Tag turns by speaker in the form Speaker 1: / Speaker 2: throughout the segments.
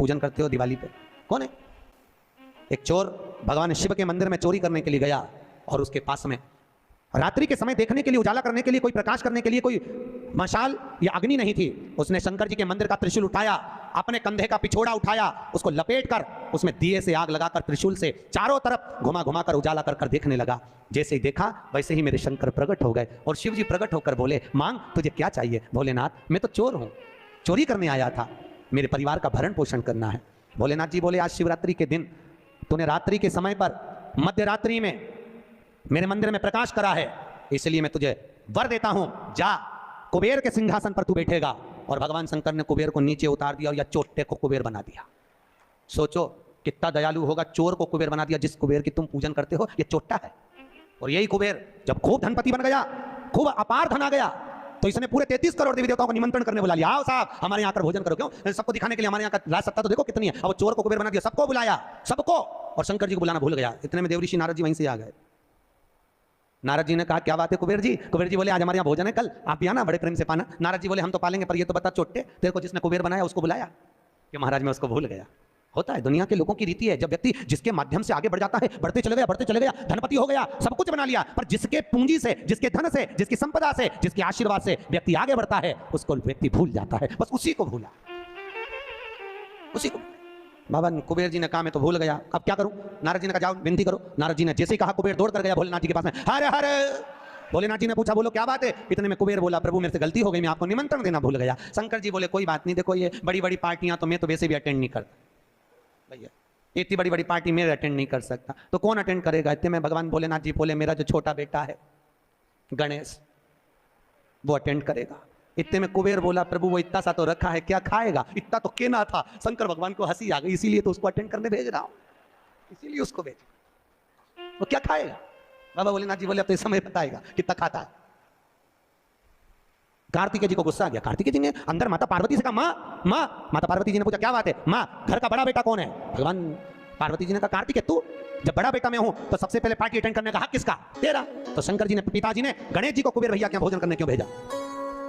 Speaker 1: पूजन करते हो दिवाली पे? कौन है? एक चोर भगवान शिव के मंदिर में चोरी करने के लिए गया और उसके पास में रात्रि के समय देखने के लिए, उजाला करने के लिए, कोई प्रकाश करने के लिए कोई मशाल या अग्नि नहीं थी। उसने शंकर जी के मंदिर का त्रिशूल उठाया, अपने कंधे का पिछोड़ा उठाया, उसको लपेट कर उसमें दिए से आग लगाकर त्रिशूल से चारों तरफ घुमा घुमा कर उजाला कर देखने लगा। जैसे ही देखा वैसे ही मेरे शंकर प्रकट हो गए और शिव जी प्रकट होकर बोले, मांग तुझे क्या चाहिए? भोलेनाथ मैं तो चोर हूं, चोरी करने आया था, मेरे परिवार का भरण पोषण करना है। भोलेनाथ जी बोले, आज शिवरात्रि के दिन तूने रात्रि के समय पर मध्य रात्रि में मेरे मंदिर में प्रकाश करा है, इसलिए मैं तुझे वर देता हूं, जा कुबेर के सिंहासन पर तू बैठेगा। और भगवान शंकर ने कुबेर को नीचे उतार दिया और या चोटे को कुबेर बना दिया। सोचो कितना दयालु होगा, चोर को कुबेर बना दिया। जिस कुबेर की तुम पूजन करते हो ये चोट्टा है। और यही कुबेर जब खूब धनपति बन गया, खूब अपार धन आ गया, तो इसने पूरे 33 करोड़ देवी देवताओं को निमंत्रण करने बुला लिया, आओ साहब हमारे यहाँ आकर भोजन करो। क्यों? सबको दिखाने के लिए, हमारे यहाँ का राज सत्ता तो देखो कितनी है। अब चोर को कुबेर बना दिया, सबको बुलाया, सबको, और शंकर जी को बुलाना भूल गया। इतने में देवऋषि नारद जी वहीं से आ गए। नारद जी ने कहा, क्या बात है कुबेर जी? कुबेर जी बोले, आज हमारे यहाँ भोजन है, कल आप भी आना, बड़े प्रेम से पाना। नारद जी बोले, हम तो पालेंगे, पर ये तो बता चोट्टे, तेरे को जिसने कुबेर बनाया उसको बुलाया? कि महाराज मैं उसको भूल गया। होता है, दुनिया के लोगों की रीति है। जब व्यक्ति जिसके माध्यम से आगे बढ़ जाता है, बढ़ते चले गया, धनपति हो गया, सब कुछ बना लिया, पर जिसके पूंजी से, जिसके धन से, जिसकी संपदा से, जिसके आशीर्वाद से व्यक्ति आगे बढ़ता है, उसको व्यक्ति भूल जाता है। बस उसी को भूला, उसी को। बाबा कुबेर जी ने कहा मैं तो भूल गया, अब क्या करूं? नारद जी ने कहा जाओ विनती करो। नारद जी ने जैसे ही कहा, कुबेर दौड़ कर गया भोलेनाथ जी के पास में, हर हर। भोलेनाथ जी ने पूछा, बोलो क्या बात है? इतने में कुबेर बोला, प्रभु मेरे से गलती हो गई, मैं आपको निमंत्रण देना भूल गया। शंकर जी बोले, कोई बात नहीं, देखो ये बड़ी बड़ी पार्टियां तो मैं तो वैसे भी अटेंड नहीं करता भैया, इतनी बड़ी बड़ी पार्टी मैं अटेंड नहीं कर सकता, तो कौन अटेंड करेगा? इतने में भगवान भोलेनाथ जी बोले, मेरा जो छोटा बेटा है गणेश, वो अटेंड करेगा। इतने में कुबेर बोला, प्रभु वो इतना सा तो रखा है, क्या खाएगा? इतना तो केना था। शंकर भगवान को हंसी आ गई, इसीलिए तो उसको अटेंड करने भेज रहा हूं, इसीलिए उसको भेज, वो क्या खाएगा? बाबा भोलेनाथ जी बोले, अब तो समय बताएगा कितना खाता है। कार्तिकेय जी को गुस्सा आ गया। कार्तिकेय जी ने अंदर माता पार्वती से कहा, माँ माँ। माता पार्वती जी ने पूछा, क्या बात है? माँ घर का बड़ा बेटा कौन है? भगवान पार्वती जी ने कहा, कार्तिकेय तू। जब बड़ा बेटा मैं हूं तो सबसे पहले पार्टी अटेंड करने का हक किसका? तेरा। तो शंकर जी ने, पिताजी ने गणेश जी को कुबेर भैया क्या भोजन करने क्यों भेजा?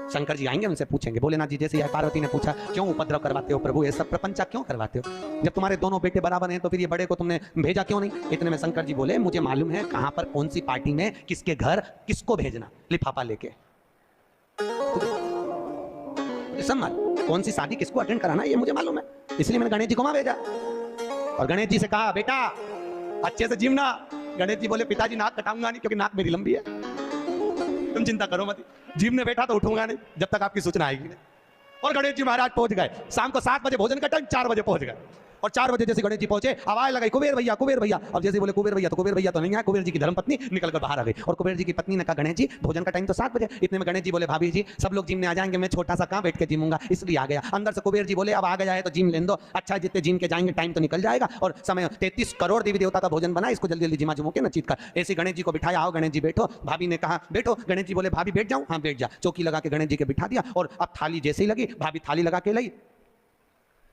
Speaker 1: शंकर जी आएंगे, उनसे पूछेंगे। भोलेनाथ जी जैसे पार्वती ने पूछा, क्यों उपद्रव करवाते हो प्रभु, ये सब प्रपंचा क्यों करवाते हो? जब तुम्हारे दोनों बेटे बराबर हैं तो फिर ये बड़े को तुमने भेजा क्यों नहीं? इतने में शंकर जी बोले, मुझे मालूम है कहां पर कौन सी पार्टी में किसके घर किसको भेजना, लिफाफा लेके सम्मान, कौन सी शादी किसको अटेंड कराना, ये मुझे मालूम है, इसलिए मैंने गणेश जी को वहां भेजा। और गणेश जी से कहा, बेटा अच्छे से जिमना। गणेश जी बोले, पिताजी नाक कटाऊंगा नहीं, क्योंकि नाक मेरी लंबी है, तुम चिंता करो मत, जिम ने बैठा तो उठूंगा नहीं जब तक आपकी सूचना आएगी नहीं। और गणेश जी महाराज पहुंच गए। शाम को 7 बजे भोजन का टाइम, 4 बजे पहुंच गए। और 4 बजे जैसे गणेश जी पहुंचे, आवाज लगाई, कुबेर भैया कुबेर भैया। अब जैसे बोले कुबेर भैया, तो कुबेर भैया तो नहीं है, कुबेर जी की धर्मपत्नी निकलकर बाहर आ गई। और कुबेर जी की पत्नी ने कहा, गणेश जी भोजन का टाइम तो 7 बजे। इतने में गणेश जी बोले, भाभी जी सब लोग जिम में आ जाएंगे, मैं छोटा सा कहां बैठ के जिमूंगा, इसलिए आ गया। अंदर से कुबेर जी बोले, अब आ गया है तो जिम लेने दो। अच्छा जितने जिम के जाएंगे टाइम तो निकल जाएगा, और समय 33 करोड़ देवी देवता का भोजन बना, इसको जल्दी जल्दी जिमा जुमो के न चीत कर। ऐसे गणेश जी को बिठाया, आओ गणेश जी बैठो। भाभी ने कहा बैठो। गणेश जी बोले, भाभी बैठ जाऊं? हाँ बैठ जा। चौकी लगा के गणेश जी के बिठा दिया। और अब थाली जैसे ही लगी, भाभी थाली लगा के लाई,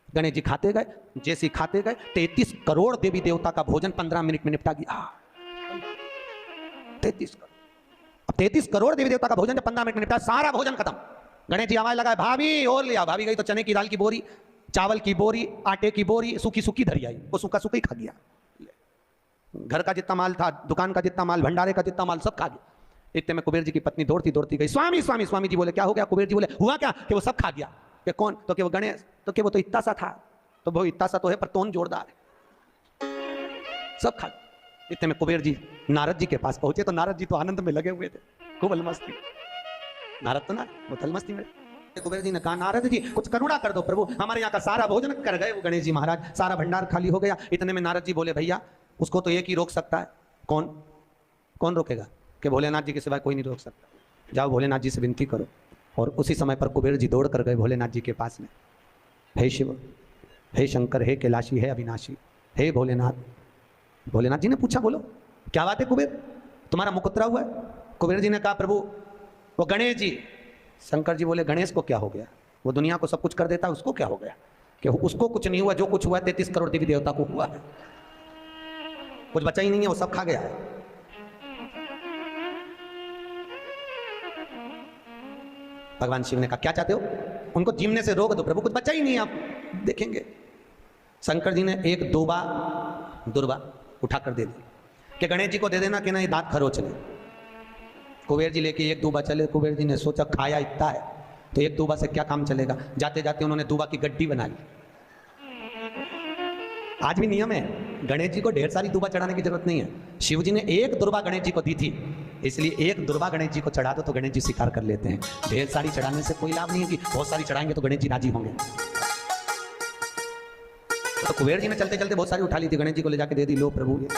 Speaker 1: गणेश जी खाते गए। जैसे खाते गए, 33 करोड़ देवी देवता का भोजन 15 मिनट में निपटा गया। 33 करोड़, अब 33 करोड़ देवी देवता का भोजन जब 15 मिनट में निपटा, सारा भोजन खत्म। गणेश जी आवाज लगाए, भाभी और लिया। भाभी गई तो चने की दाल की बोरी, चावल की बोरी, आटे की बोरी, सूखी सूखी धरी आई, वो सूखा सूखा ही खा गया। घर का जितना माल था, दुकान का जितना माल, भंडारे का जितना माल, सब खा गया। इतने में कुबेर जी की पत्नी दौड़ती दौड़ती गई, स्वामी स्वामी। स्वामी जी बोले, क्या हो गया? कुबेर जी बोले, हुआ क्या कि वो सब खा गया। कि कौन? तो कि वो गणेश। तो कि वो तो इतना सा था, तो वो इतना सा तो है पर तोन जोरदार है, सब खा। इतने में कुबेर जी नारद जी के पास पहुंचे, तो नारद जी तो आनंद में लगे हुए थे, खूब अलमस्ती। नारद तो ना वो अलमस्ती में। कुबेर जी ने कहा, नारद जी कुछ करुणा कर दो प्रभु, हमारे यहाँ का सारा भोजन कर गए वो गणेश जी महाराज, सारा भंडार खाली हो गया। इतने में नारद जी बोले, भैया उसको तो एक ही रोक सकता है। कौन? कौन रोकेगा? कि भोलेनाथ जी के सिवाय कोई नहीं रोक सकता। जाओ भोलेनाथ जी से विनती करो। और उसी समय पर कुबेर जी दौड़ कर गए भोलेनाथ जी के पास में। हे शिव, हे शंकर, हे कैलाशी, हे अविनाशी, हे भोलेनाथ। भोलेनाथ जी ने पूछा, बोलो क्या बात है कुबेर, तुम्हारा मुख उतरा हुआ है? कुबेर जी ने कहा, प्रभु वो गणेश जी। शंकर जी बोले, गणेश को क्या हो गया? वो दुनिया को सब कुछ कर देता है, उसको क्या हो गया? कि उसको कुछ नहीं हुआ, जो कुछ हुआ 33 करोड़ देवी देवता को हुआ है, कुछ बचा ही नहीं है, वो सब खा गया है। भगवान शिव ने कहा, क्या चाहते हो? उनको जीमने से रोक दो प्रभु, कुछ बचा ही नहीं है, आप देखेंगे। शंकर जी ने एक दूबा दुर्बा उठाकर दे दी कि गणेश जी को दे देना कि नहीं दांत खरोच ले। कुबेर जी लेके एक दूबा चले। कुबेर जी ने सोचा खाया इतना है तो एक दूबा से क्या काम चलेगा। जाते जाते उन्होंने दूबा की गड्डी बना ली। आज भी नियम है, गणेश जी को ढेर सारी दूबा चढ़ाने की जरूरत नहीं है। शिव जी ने एक दुर्बा गणेश जी को दी थी, इसलिए एक दुर्बा गणेश जी को चढ़ा दो तो गणेश जी स्वीकार कर लेते हैं। ढेर सारी चढ़ाने से कोई लाभ नहीं है कि बहुत सारी चढ़ाएंगे तो गणेश जी राजी होंगे। तो कुबेर जी ने चलते चलते बहुत सारी उठा ली थी, गणेश जी को ले जाके दे दी, लो प्रभु ये